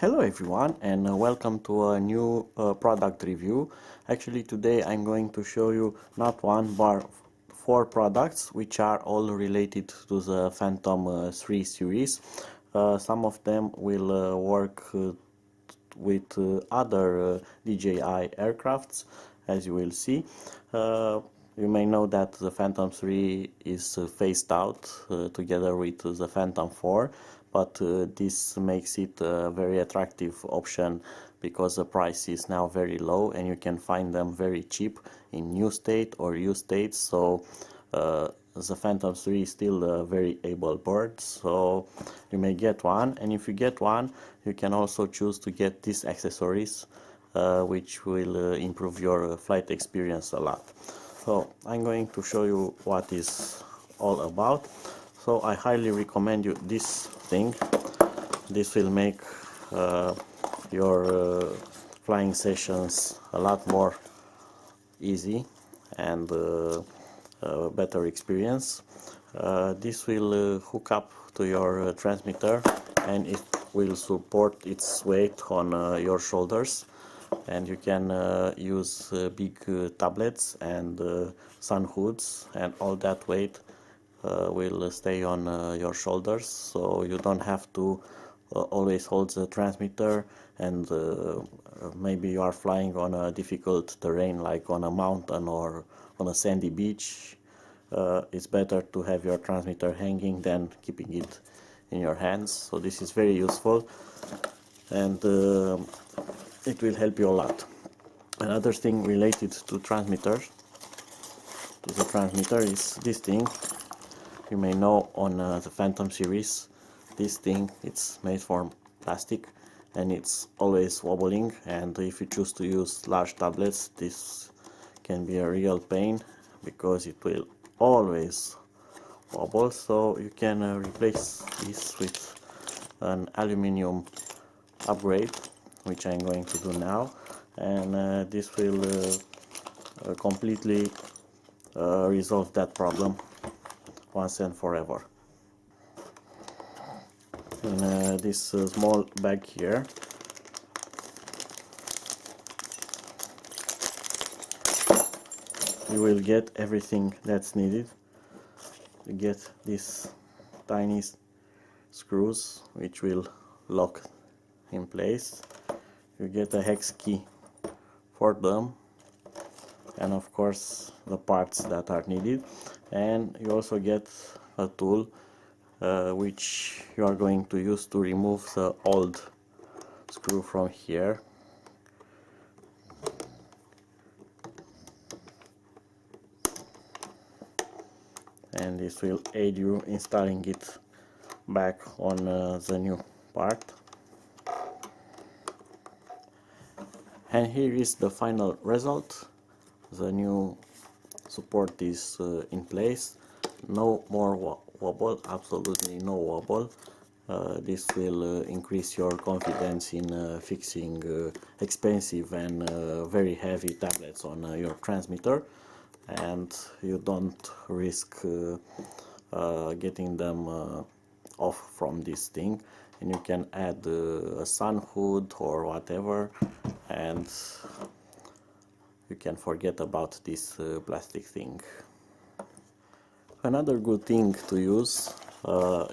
Hello everyone, and welcome to a new product review. Actually today I'm going to show you not one but four products which are all related to the Phantom 3 series. Some of them will work with other DJI aircrafts, as you will see. You may know that the Phantom 3 is phased out together with the Phantom 4, but this makes it a very attractive option because the price is now very low and you can find them very cheap in new state or used states. So the Phantom 3 is still a very able bird, so you may get one, and if you get one you can also choose to get these accessories which will improve your flight experience a lot. So I'm going to show you what is all about. So I highly recommend you this thing. This will make your flying sessions a lot more easy and better experience. This will hook up to your transmitter and it will support its weight on your shoulders, and you can use big tablets and sun hoods, and all that weight will stay on your shoulders, so you don't have to always hold the transmitter, and maybe you are flying on a difficult terrain like on a mountain or on a sandy beach. It's better to have your transmitter hanging than keeping it in your hands. So this is very useful, and it will help you a lot. Another thing related to the transmitter is this thing. You may know on the Phantom series, this thing, it's made from plastic and it's always wobbling, and if you choose to use large tablets this can be a real pain because it will always wobble. So you can replace this with an aluminium upgrade, which I'm going to do now, and this will completely resolve that problem once and forever. In this small bag here you will get everything that's needed. You get these tiny screws which will lock in place. You get a hex key for them, and of course the parts that are needed, and you also get a tool which you are going to use to remove the old screw from here. And this will aid you installing it back on the new part. And here is the final result. The new support is in place. No more wobble, absolutely no wobble. This will increase your confidence in fixing expensive and very heavy tablets on your transmitter, and you don't risk getting them off from this thing. And you can add a sun hood or whatever, and you can forget about this plastic thing. Another good thing to use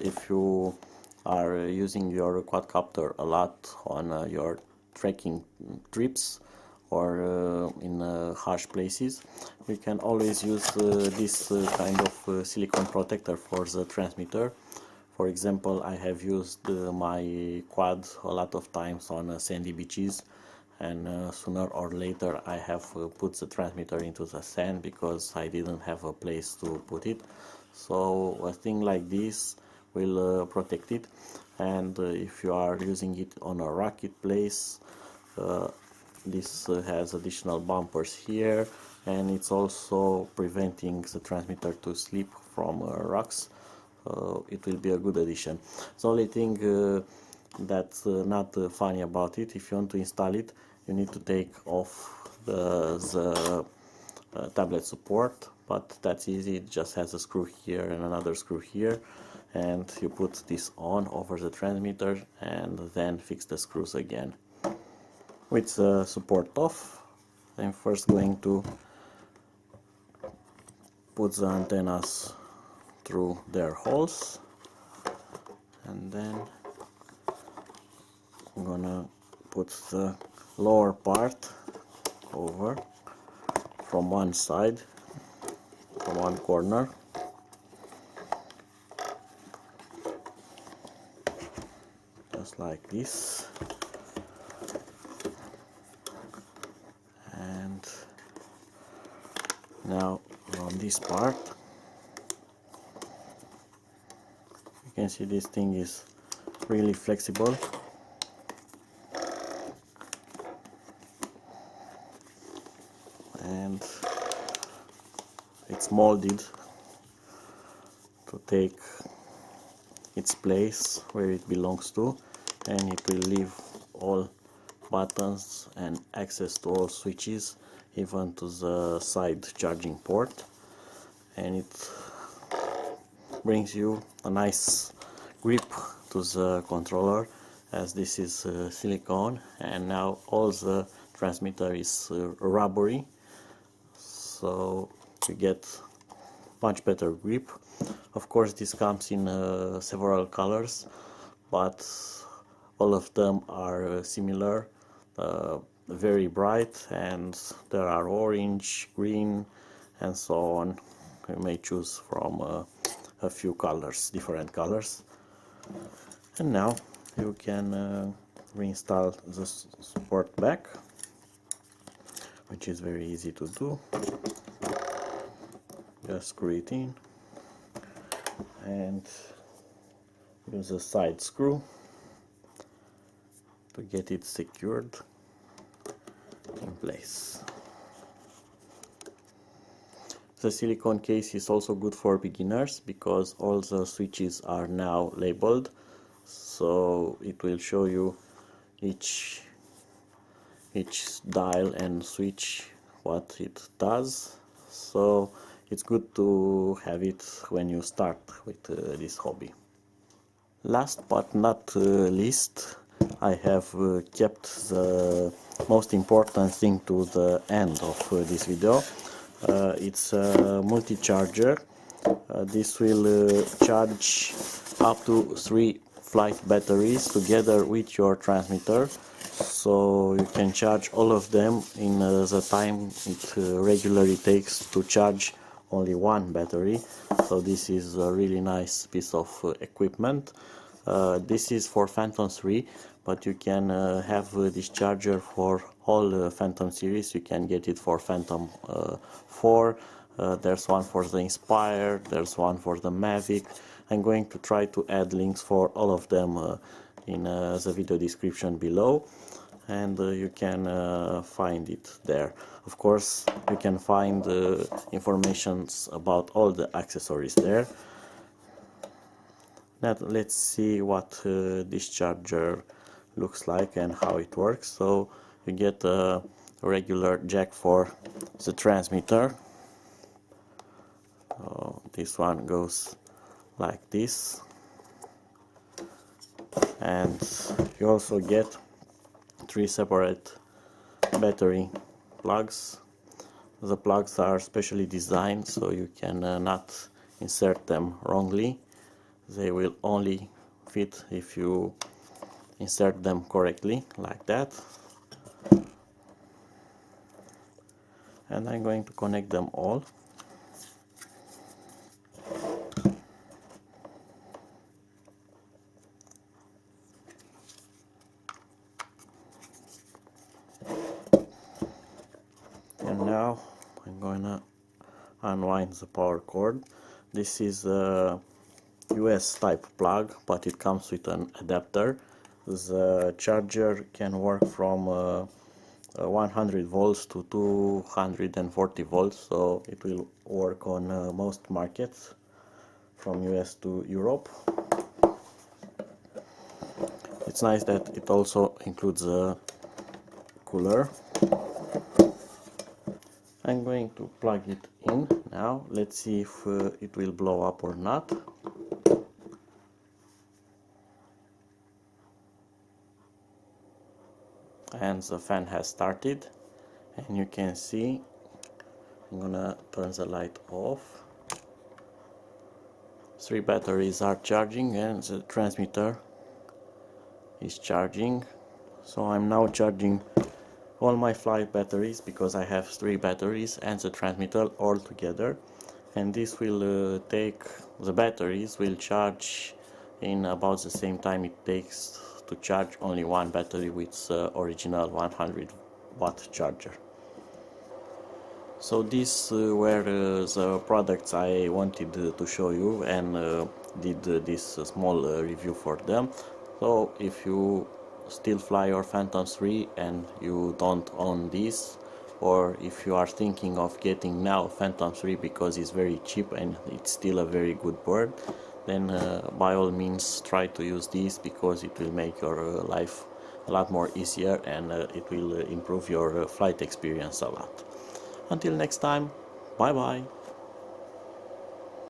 if you are using your quadcopter a lot on your trekking trips or in harsh places, you can always use this kind of silicone protector for the transmitter. For example, I have used my quad a lot of times on sandy beaches, and sooner or later I have put the transmitter into the sand because I didn't have a place to put it. So a thing like this will protect it, and if you are using it on a rocky place, this has additional bumpers here, and it's also preventing the transmitter to slip from rocks. It will be a good addition. The only thing that's not funny about it, if you want to install it, you need to take off the tablet support, but that's easy. It just has a screw here and another screw here, and you put this on over the transmitter and then fix the screws again. With the support off, I'm first going to put the antennas through their holes, and then I'm gonna put the lower part over from one side, from one corner, just like this, and now on this part you can see this thing is really flexible, and it's molded to take its place where it belongs to, and it will leave all buttons and access to all switches, even to the side charging port, and it brings you a nice grip to the controller, as this is silicone, and now all the transmitter is rubbery, so you get much better grip. Of course, this comes in several colors, but all of them are similar, very bright, and there are orange, green, and so on. You may choose from a few colors, different colors. And now you can reinstall the support back, which is very easy to do. Just screw it in and use a side screw to get it secured in place. The silicone case is also good for beginners because all the switches are now labeled, so it will show you each dial and switch what it does, so it's good to have it when you start with this hobby. Last but not least, I have kept the most important thing to the end of this video. It's a multi-charger. This will charge up to 3 flight batteries together with your transmitter, so you can charge all of them in the time it regularly takes to charge only one battery. So this is a really nice piece of equipment. This is for Phantom 3, but you can have this charger for all Phantom series. You can get it for Phantom 4, there's one for the Inspire, there's one for the Mavic. I'm going to try to add links for all of them in the video description below, and you can find it there. Of course, you can find information about all the accessories there. Now let's see what this charger looks like and how it works. So you get a regular jack for the transmitter. This one goes like this, and you also get 3 separate battery plugs. The plugs are specially designed so you can not insert them wrongly. They will only fit if you insert them correctly, like that. And I'm going to connect them all. And now I'm gonna unwind the power cord. This is a US type plug, but it comes with an adapter. The charger can work from 100 volts to 240 volts, so it will work on most markets from US to Europe. It's nice that it also includes a cooler. I'm going to plug it in now. Let's see if it will blow up or not. and the fan has started, and you can see I'm gonna turn the light off. 3 batteries are charging and the transmitter is charging. So I'm now charging all my flight batteries because I have 3 batteries and the transmitter all together, and this will take, the batteries will charge in about the same time it takes to charge only one battery with the original 100-watt charger. So these were the products I wanted to show you, and did this small review for them. So if you still fly your Phantom 3 and you don't own this, or if you are thinking of getting now Phantom 3 because it's very cheap and it's still a very good bird, then by all means try to use this, because it will make your life a lot more easier, and it will improve your flight experience a lot. Until next time, bye bye.